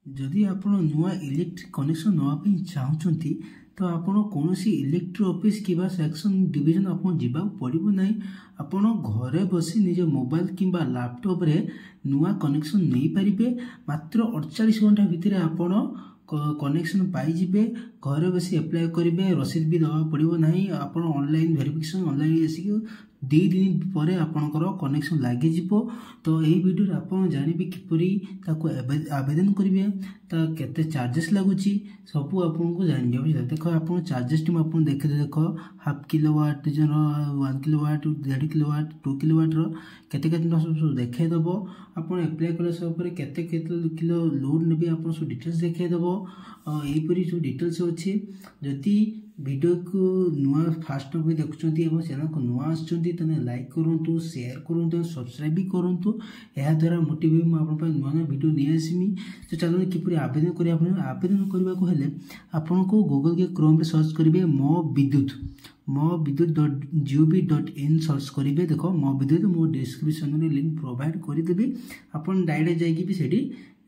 जदि आपण नुआ इलेक्ट्रिक कनेक्शन नापी चाहूँगी तो आपण कौन इलेक्ट्रिक ऑफिस कि सेक्शन डिवीजन आपन जीवा पड़ो ना। आपण घरे बसी निज मोबाइल किंबा लैपटॉप रे नुआ कनेक्शन नहीं पारिबे। मात्र 48 घंटा भितर आपण कनेक्शन पाइबे। घरे बसी एप्लाय करेंगे, रसीद भी दवा पड़ो ना। आप ऑनलाइन वेरिफिकेशन ऑनलाइन आसिक 2 दिन पर आपणकर कनेक्शन लगे। तो यही वीडियो आप जानवे किपरि ताको आवेदन करेंगे, केते चार्जेस लगुच सब आपको जानवे। बुझे देख आप चार्जेस टी मुझे देखते देख half kilowatt 1 kilowatt 1.5 kilowatt 2 kilowatt केते सब देखईदेव। आप एप्लाय कला सब केते किलो लोड ने आप सब डिटेल्स देखईदेव। यहीपरी सब डिटेल्स अच्छी। जदि वीडियो को नुआ फास्ट भी देखुं चैनल को नुआ आसते लाइक करूँ, शेयर करूँ, सब्सक्राइब भी करूँ। यह द्वारा मोटिवेट मुझे नुआ नुआ वीडियो नहीं आसमी। तो चलो किपरि आवेदन करिया। आवेदन करने को हेले आपन को गूगल के क्रोम रे सर्च करेंगे मो विद्युत.gov.in सर्च करेंगे। देख मो विद्युत मो डिस्क्रिप्शन में लिंक प्रोवाइड करदेवी। आपन डायरेक्ट जाइए भी सेठी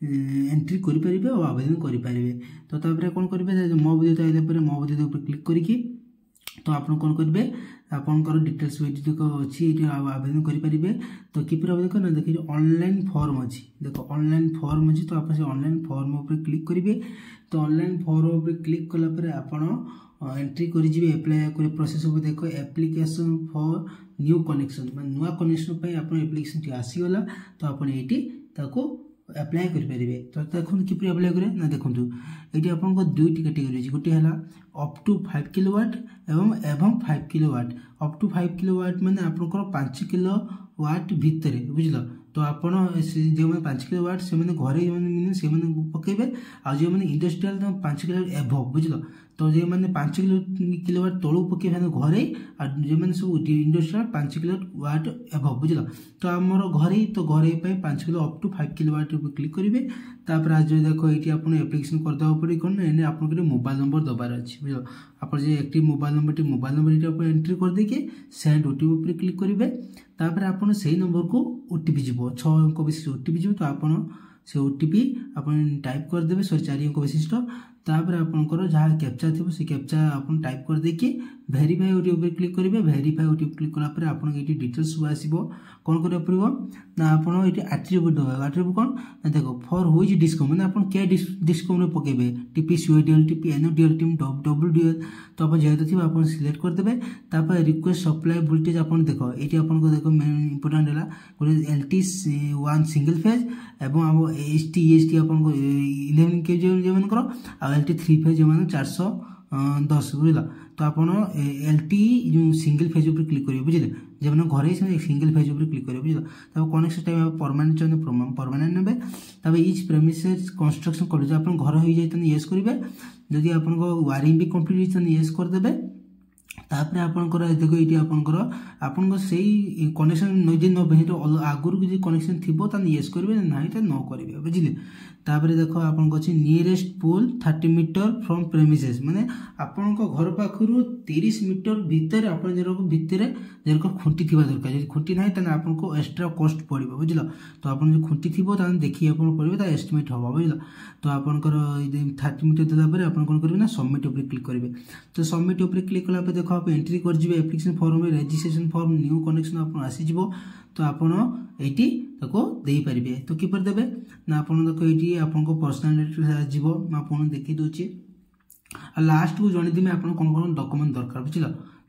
एंट्री करेंगे और आवेदन करेंगे। तो तापर कौन करेंगे मो विद्युत आइला मो विद्युत पर क्लिक करके तो आप कौन करेंगे आपंकर डिटेल्स अच्छी आवेदन करेंगे। तो किपर आवेदन करना देखिए ऑनलाइन फॉर्म अच्छी। देखो ऑनलाइन फॉर्म अच्छी। तो आप ऑनलाइन फॉर्म पर क्लिक करेंगे। तो ऑनलाइन फॉर्म पर क्लिक कलापर आप एंट्री करेंगे एप्लाय कर प्रोसेस सब। देख एप्लिकेशन फॉर न्यू कनेक्शन मैं नुआ कनेक्शन आप एप्लिकेशन आसीगला। तो आप एप्लाय करेंगे। तो देखो किपरि एप्लाय करें ना। देखो ये आपको 2टी कैटेगरी अच्छी। गोटे है अप टू 5 किलोवाट एवं 5 किलोवाट। अप टू 5 किलोवाट माने आपनकर 5 किलोवाट भितर बुझल। तो आप जो 5 किलोवाट से घरे से पकेबे आ जो मैंने इंडस्ट्रियल 5 किलोवाट एभव बुझल। तो जो मैंने 5 किलोवाट तलू पके घरे जो मैंने सब इंडस्ट्रियल 5 किलोवाट एभव बुझल। तो आमर घरे तो घरे 5 kilo up to 5 kilowatt click करेंगे। तापर आज देखो ये आप एप्लिकेशन करदे पड़े कौन ना आप मोबाइल नंबर दबार अच्छी बुझल। आप एक्टिव मोबाइल नंबर ये एंट्री करदे सेंड ओटीपी पर क्लिक करेंगे। तापर आप से नंबर को ओटीपी जीव 6 अंक विशिष्ट ओटीपी जीव। तो आप से ओटीपी आप टाइप करदे 4 अंक विशिष्ट। तापर आपंकर जहाँ कैप्चा थी से कैप्चा आप टाइप कर देकी वेरीफाई ओटीपी पर क्लिक करेंगे। वेरीफाई ओटीपी क्लिक कलापर आप डिटेल्स सब आसो कौन करा पड़ो ना। आप एट्रिब्यूट दबा एट्रिब्यूट कौन ना देखो फॉर हुईज डिस्कम मैंने आप क्या डिस्कम में पकेबे टीपी सीओडीएल टीपी एनओडीएल टीम डब्ल्यूडीएल। तो आप जेहेतु थी आप सिलेक्ट करदे। तापर रिक्वेस्ट सप्लाई वोल्टेज आप देखो ये आपको देखो मेन इंपोर्टाट है गोटे LT1 सिंगल फेज एवं एसटी आप 11 kV जो मन LT3 फेज जो 410 बुझल। तो आप LT जो सिंगल फेज पर क्लिक करेंगे बुझे। जब घरे सिंगल फेज पर क्लिक करेंगे बुझल। तब कनेक्शन टाइम परमानेंट चाहिए परमानेंट ने। तब इच प्रेमिसेस कंस्ट्रक्शन कर आप घर हो जाए येस करेंगे। जदि आप वायरिंग भी कंप्लीट होती येस करदे। तापर आपंकर देखो ये आपंकर से कनेक्शन नजे न आगुरी जो कनेक्शन थी येस करेंगे ना तो न करेंगे बुझे। तापर देखो आपको अच्छी nearest pole 30 metre from premises माने आपण घर पाखु 30 मीटर भितर आप भितर खुंटी थी दरकार। जो खुंटी ना तो आपको एक्स्ट्रा कॉस्ट पड़ो बुझल। तो आप जो खुंटी थी देखिए पड़े एस्टिमेट हम बुझल। तो आपंकर 30 मीटर देलापर आप कौन करेंगे ना सबमिट उपर क्लिक करेंगे। तो सबमिट उपर क्लिक कला देखो आप एंट्री कर एप्लिकेशन फॉर्म में रजिस्ट्रेशन फॉर्म न्यू कनेक्शन आप आसीज। तो आपड़ ये दे पारे। तो किपर देवे ना आप देखो ये आपको पर्सनालीटी जीव आपको देखी दूसरी। लास्ट को जनईदेवी आप कौन कौन डॉक्यूमेंट दरकार बुझल।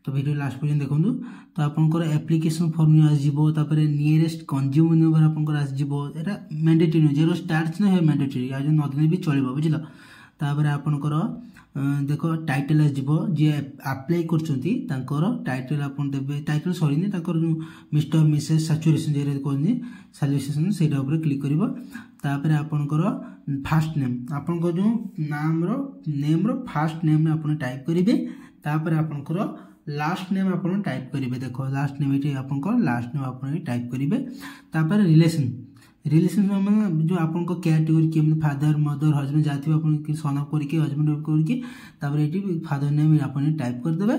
तो वीडियो लास्ट पर्यटन देखूँ। तो आपंकर एप्लिकेशन फॉर्म आसपर नियरेस्ट कंज्यूमर नंबर आपंकर आसटा मैंडेटरी नुह जो स्टार्ट ना है मैंडेटरी आज नदेने भी चलो बुझल। तापर आपंकर देखो टाइटल आसो जी अप्लाई कर टाइटल आप देवे टाइटल सरी जो मिस्टर मिसेस सैचुरेशन जो कहते सैल्यूशन से क्लिक कर। तापर आपंकर फास्ट नेम आपण जो नेम फास्ट नेम आप टाइप करेंगे। तापर आपंकर लास्ट नेम आप टाइप करेंगे। देखो लास्ट नेम ये आपंकर लास्ट नेम आप टाइप करेंगे। तापर रिलेशन जो आपको कैटेगरी किए फादर मदर हजबैंड जहाँ थी आप सन अफ करके हजबैंड करके फादर नेम आप टाइप करदे।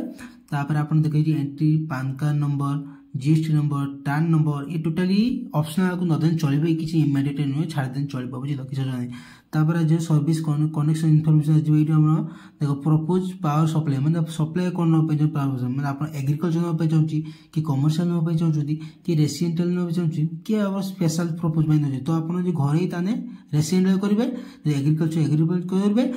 तापर आप देखिए entry PAN card number GST number टान नंबर ये टोटाली ऑप्शनल को नदेन चलो किसी इमिडिएट नुहे छाड़ देन चलो बुझल किसी नहीं। तापर आज सर्विस कनेक्शन इनफॉरमेशन आज ये देखो प्रपोज पावर सप्लाई मैंने सप्लाई कौन नापे पावर मैंने आप एग्रीकल्चर नापे चाहिए कि कमर्शियल नापे चाहिए कि रेसिडेंशियल नापे चाहिए कि आप स्पेशल प्रपोज में तो आप घर ही ताने रेसिडेंशियल करेंगे एग्रीकल्चर करेंगे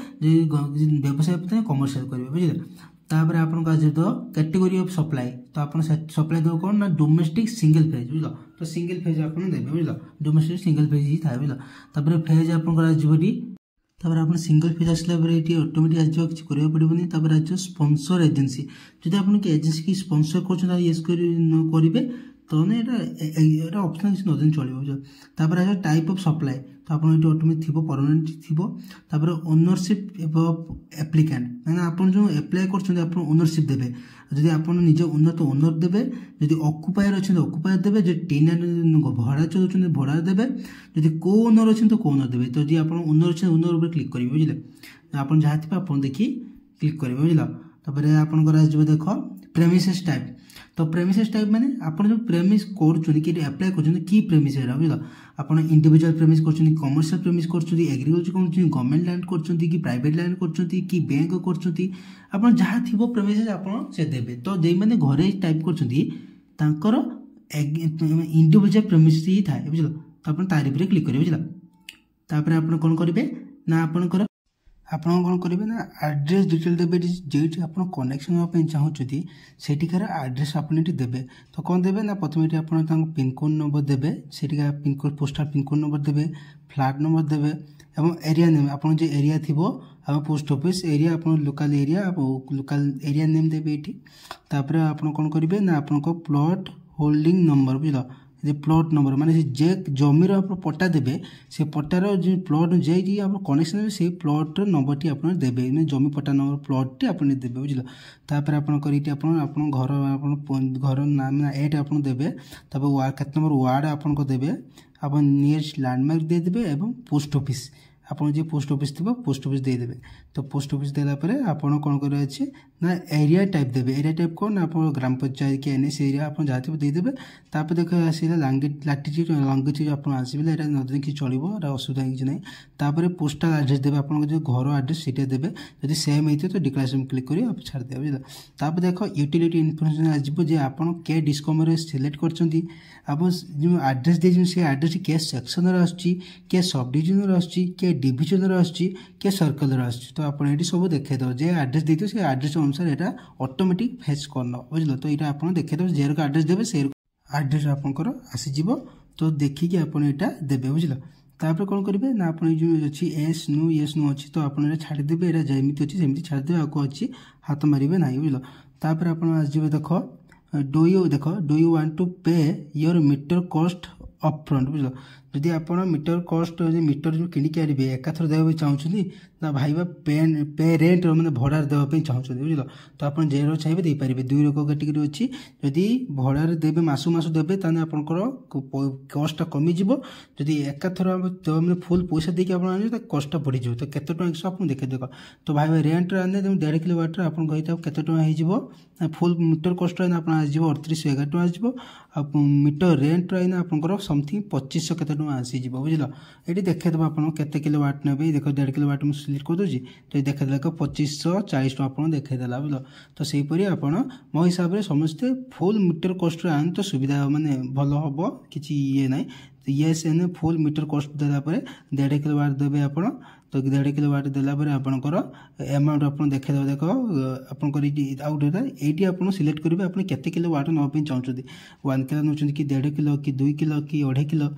व्यवसाय कमर्शियल करेंगे बुझे तापर आपन का जो कैटेगरी ऑफ सप्लाई तो आप सप्लाई देव कौन ना डोमेस्टिक सिंगल फेज बुझल तो सिंगल फेज आप देवे बुझल डोमेस्टिक सिंगल फेज ही था बुझल तापर फेज आपटी तापर आप सिंगल फेज आसला ये ऑटोमेटिक आज किसी करा पड़ोनी तापर आज स्पॉन्सर एजेंसी जब आप एजेंसी की स्पॉन्सर करेंगे तो यहाँ ऑप्शन किसी नदेन चलो तापर आज टाइप ऑफ सप्लाई तो आप ऑटोमेटिक थी परमानेंट थी तापर ओनरशिप एप्लिकेंट मैंने आप जो एप्लाय कर ओनरशिप देवे जदि आप निज ओनर तो ओनर देवे जदि ऑक्युपायर अच्छे ऑक्युपायर देवे जो टेनेंट भड़ा चलाउछन भड़ा देवे जदि को ओनर अच्छे तो को ओनर देवे तो जब आप ओनर अच्छे ओनर ऊपर क्लिक करेंगे बुझे आप जहाँ थे आप देखी क्लिक करेंगे बुझल तापर आपंकर देख प्रेमिसेस टाइप तो प्रेमिसेस टाइप माने आप जो प्रेमिस कर अप्लाई कर कि प्रेमिस बुझल आप इंडिविजुअल प्रेमिस कर कमर्शियल प्रेमिस कर एग्रीकल्चर कर गवर्नमेंट लैंड कर कि प्राइवेट लैंड कर कि बैंक कर जहाँ थी प्रेमिसेस आप देवे तो जो मैंने घरे टाइप कर इंडिविजुअल प्रेमिस ही थाए बुझल तो आप तारीफ क्लिक करेंगे बुझल तापर आप कौन करेंगे ना आपंकर आप कौन करेंगे ना एड्रेस डिटेल देवे जो आप कनेक्शन होगा चाहूँगी सेठिकार एड्रेस आपने देवे तो कौन देवे ना प्रथम ये आप पिनकोड नंबर देवे से पिनकोड पोस्टाल पिनकोड नंबर देवे फ्लैट नंबर देवे और एरिया नेम आप एरिया थी आप पोस्ट ऑफिस एरिया आप लोकल एरिया नेम देवे ये आप कौन करेंगे ना आप प्लॉट होल्डिंग नंबर बुझल जे प्लॉट नंबर माने जे जमीर आप पट्टा देवे से पट्टार जो प्लॉट जे आप कनेक्शन से प्लॉट नंबर टी आप देवे जमी पट्टा नंबर प्लॉट टी आप देवे बुझल तापर आप घर नाम एट आप देवे केत नंबर वार्ड आप देवे आप नियरेस्ट लैंडमार्क दे देवे एवं पोस्ट ऑफिस आप पोस्ट ऑफिस थी पोस्ट ऑफिस देदेवे तो पोस्ट ऑफिस देलापर आप कौन कर ना एरिया टाइप देवे एरिया टाइप कौन आप ग्राम पंचायत कि एनएस एरिया आप जहाँ थी देदेवे तापर देख आसला लाटीट्यूड लंगिट्यूड आप आसवे यहाँ नदी कि चलो असुविधा किसी ना तापर पोस्टाल एड्रेस देवे आप जो घर एड्रेस सीटा देवे जब सेम होती तो डिक्लेरेशन क्लिक कर आप छाड़दे बुझल तापर देख यूटिलिटी इनफॉरमेशन आसो जे आप के डिस्कम सिलेक्ट कर आप जो एड्रेस दे से एड्रेस के सेक्शन आसुच्ची सब डिविजन आसुच्ची डिविजन आसुच्ची सर्कल आसुच्ची तो आप ये सब देखद जे एड्रेस देते से एड्रेस अनुसार यहाँ ऑटोमेटिक फेच करन बुझल तो यहाँ आप देखद जेर को एड्रेस देवे से एड्रेस आपंकर आसीज तो देखिए आप देवे बुझल तापर कौन करेंगे ना आप जो अच्छी एस नु अच्छी तो आप छाड़देवे यहाँ जमी अच्छी सेमती छाड़देवे आपको अच्छी हाथ मारे ना बुझल तापर आप देख डू यू वांट टू पे योर मीटर कॉस्ट अपफ्रंट बुझल जदि आप मीटर कॉस्ट मीटर जो किणिक आनबे एकाथर देवा चाहूँगी ना भाईबा पे रेंट मैंने भड़ार देवाई चाहूँगी बुझल तो आप जेरो चाहिए दे पारे 2 रक कैटेगरी अच्छी जदि भड़ार देवे मासु देवे ताने आपंकर कस्टा कमिज जदि एकाथर मैंने फुल पैसा देके आप कस्टा बढ़ी तो केते टଙ୍କା आप देखे देख तो भाई रेंट आने 1.5 किलोवाट आप केते टଙ୍କା हो फुल मीटर कस्ट आप 3811 टଙ୍କା आसो आप मीटर रेंट आईना आपंकर समथिंग 2500 केते टଙ୍କା आसीज बुझल ये देखेदेव आप केते किलोवाट ने देख 1.5 किलोवाट मुझे सिलेक्ट कर दूसरी तो ये देखेदेला 2540 टଙ୍କା आप देखेदेला बुझल तो सहीपरि आप मो हिसाब से समस्ते फुल मीटर कस्ट आने तो सुविधा माने भल हम कि ये ना तो येस एने फुल मीटर कस्ट देलापर 1.5 किलोवाट देवे आप तो 1.5 किलोवाट देलापर आपंकर एमाउंट आप देखेदेव देख आपंकर आउट ये आप सिलेक्ट करेंगे आप केते किलोवाट नापी चाहूँगी 1 किलो नौ कि 1.5 किलो कि 2 किलो कि 2.5 किलो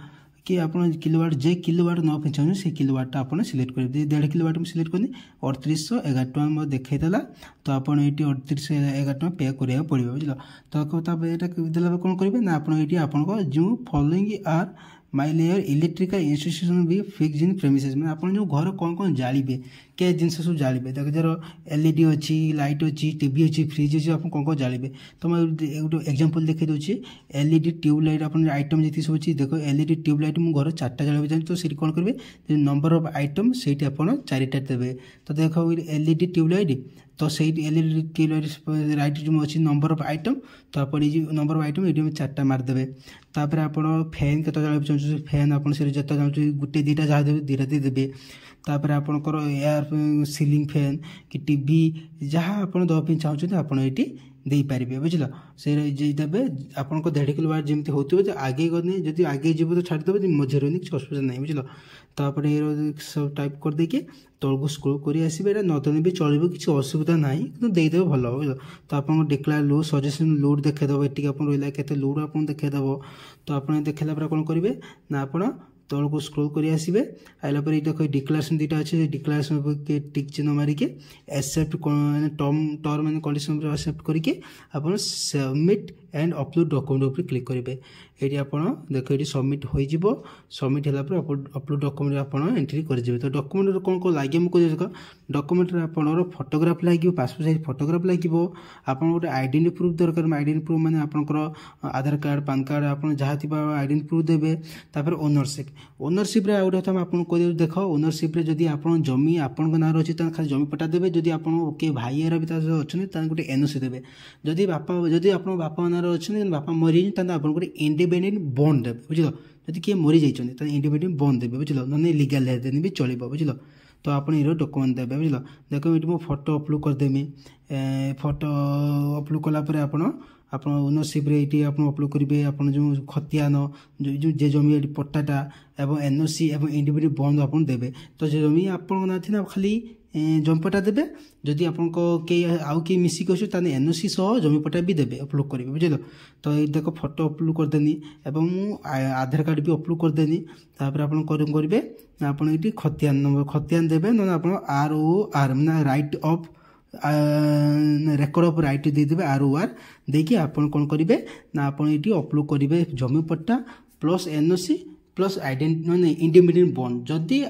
कि आप किलोवाट जे किलोवाट नापी चाहूँ से किलोवाट आप सिलेक्ट करेंगे 1.5 किलोवाट में सिलेक्ट करें 3811 टଙ୍କା देखा तो आप ये 3811 टଙ୍କା पे करा पड़ो बुझल तो यहाँ देला कौन करेंगे ना आप जो following are my layer electrical installation भी फिक्स इन प्रेमिसेस मैंने आप जो घर कौन कौन जालिबे के जिन सब जालिबे देख जर एलईडी अच्छी लाइट अच्छी टीवी अच्छी फ्रिज अच्छी आप कौन कौन जालिबे तो मैं गोटे एग्जांपल देखा दूसरी एलईडी ट्यूबलाइट आप आइटम जी सब अच्छी देख एलईडी ट्यूबलाइट मुझे घर 4टा जाना चाहिए तो सीट कौन करेंगे नंबर ऑफ आइटम से आप 4टा देवे तो देख एलईडी ट्यूबलाइट तो से एलईडी ट्यूबलाइट राइट जो अच्छी नंबर ऑफ आइटम तो आप नंबर ऑफ आइटम ये 4टा मारदेवे तापर आप फैन के चाहिए फैन आप जो जानते गोटे 2टा जहाँ देवे 2टा देवे तापर आपणकर एयर सीलिंग फैन कि टीवी जहाँ आप दवाई चाहते आप दे पारे बुझल से देवे आपन 1.5 किलो वाट जमी हो आगे गने जब आगे जीव तो छाड़देव मझे रही किसी असुविधा नहीं बुझल तापर सब टाइप कर देके तलू स्क्रोल कर आसवे नदेने भी चलो किसी असुविधा ना कि देदेव भल बुझल तो आप डिक्लेयर लोड सजेसन लोड देखीदेव ये आप रहा के लोड आप देखीदेव तो आप देखला कौन करेंगे ना आप तल को स्क्रोल कर आसवे आइला देख डिक्लेरेशन दुटा अच्छे डिक्लेरेशन के टिक चिन्ह मारिके accept term and condition accept करके आप सबमिट एंड अपलोड डॉक्यूमेंट उपर क्लिक करेंगे ये आप देख ये सबमिट हो सबमिट है अपलोड डॉक्यूमेंट आप एंट्री करेंगे तो डॉक्यूमेंट कौन कौन लगे मुझे देख डॉक्यूमेंट आप फोटोग्राफ लगे पासपोर्ट साइज फोटोग्राफ लगे आप गोटे आइडेंटिटी प्रूफ दरकार आइडेंटिटी प्रूफ मैंने आपंकर आधार कार्ड पान कार्ड आप जहाँ थी आइडेंटिटी प्रूफ देवे तापर ओनरशिप रे आउट हम आपन को देख ओनरशिप रे जदी आपन जमी आपन नाम अच्छी खाली जमी पटा देवे जदी आपन के भाई एरा भी अच्छा गोटे एनओसी देवे जदि बापा जदि आप बापा नाम अच्छे बापा मरी आप गोटे इंडिपेंडेंट बॉन्ड देवे बुझल जदि किए मरी जाइए इंडिपेंडेंट बॉन्ड देवे बुझल ना लीगल हेल्थ भी चलो बुझल तो आप डॉक्यूमेंट देवे बुझल देख ये मो फोटो अपलोड करदेमी फोटो अपलोड कलापर आप ओनरशिप ये आप अपलोड करेंगे आप जो खतियान जो जमी पट्टाटा एवं एनओसी एवं इंडिपेंडेंट बॉन्ड आप देवे तो जमी आप ना थी खाली जमीपटा देवे जदि आप आउ किए मिसिक अच्छे एनओसी सह जमीपटा भी देवे अपलोड करेंगे बुझल तो ये देख फोटो अपलोड करदेनी एवं आधार कार्ड भी अपलोड करदेनी तापर आप करेंगे आप ये खतियान देवे ना आप ROR मैंने right of record of right देदेवे ROR देखिए आप कौन करेंगे ना आप ये अपलोड करेंगे जमी पट्टा प्लस एनओसी प्लस आइडेंटिटी मैंने इंडिपेंडेंट बॉन्ड जदि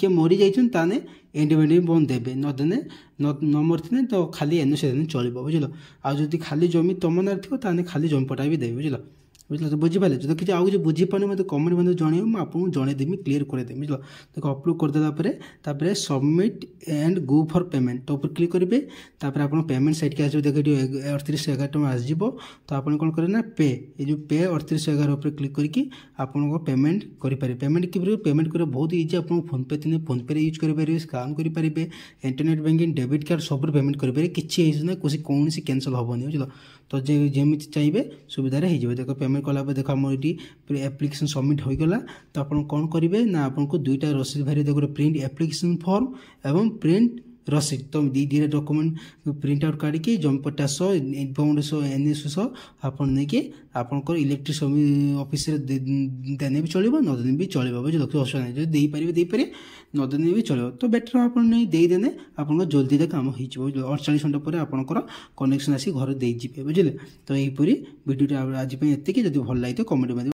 किए मरी जाइए इंडिपेंडेंट बॉन्ड देवे नदेने न मरी तो खाली एनओसी देने चलो बुझल आदि खाली जमी तुम ना थी खाली जमी पटा भी देवे बुझल बुझल तो बुझीपारे जो किसी आगे बुझीपारे मतलब कमेंट मतलब जनइबे मुझे आपको जनईदेवी क्लीयर करदेवी बुझल देखो अपलोड करदेला submit and go for payment तो क्लिक करेंगे आप पेमेंट साइट के आसो देख 3811 टଙ୍କା आसो तो आप कौन करें ना पे ये जो पे 3811 उपर क्लिक करके आप पेमेंट करेंगे पेमेंट कि पेमेंट कर बहुत इजी आप फोनपे थी फोनपे यूज करेंगे स्कान करेंगे इंटरनेट बैंकिंग डेबिट कार्ड सब पेमेंट करेंगे किसी ना कौन कैंसल हेनी बुझल तो जमी चाहिए सुविधा हो देख पेमेंट कला देख आम ये एप्लिकेशन सबमिट हो गला तो आप कौन करेंगे ना आपको दुईटा रसीद बाहरी देखो प्रिंट एप्लिकेशन फॉर्म एवं प्रिंट रसीद तो दी डॉक्यूमेंट प्रिंट आउट काढ़ी जमीपट्टा सह बॉन्ड सह एनओसी सह आप आपंकर इलेक्ट्रिक ऑफिस देने भी चलो नदेने भी चलो बुझल असुविधा नहीं दे पारे नदेने भी चलो तो बेटर आप देदेने आप जल्दी काम हो 48 घंटा पर आपंकर कनेक्शन आसी घर दे बुझे तो यहीपरी भिडियो आज ये जब भल लगे तो कमेंट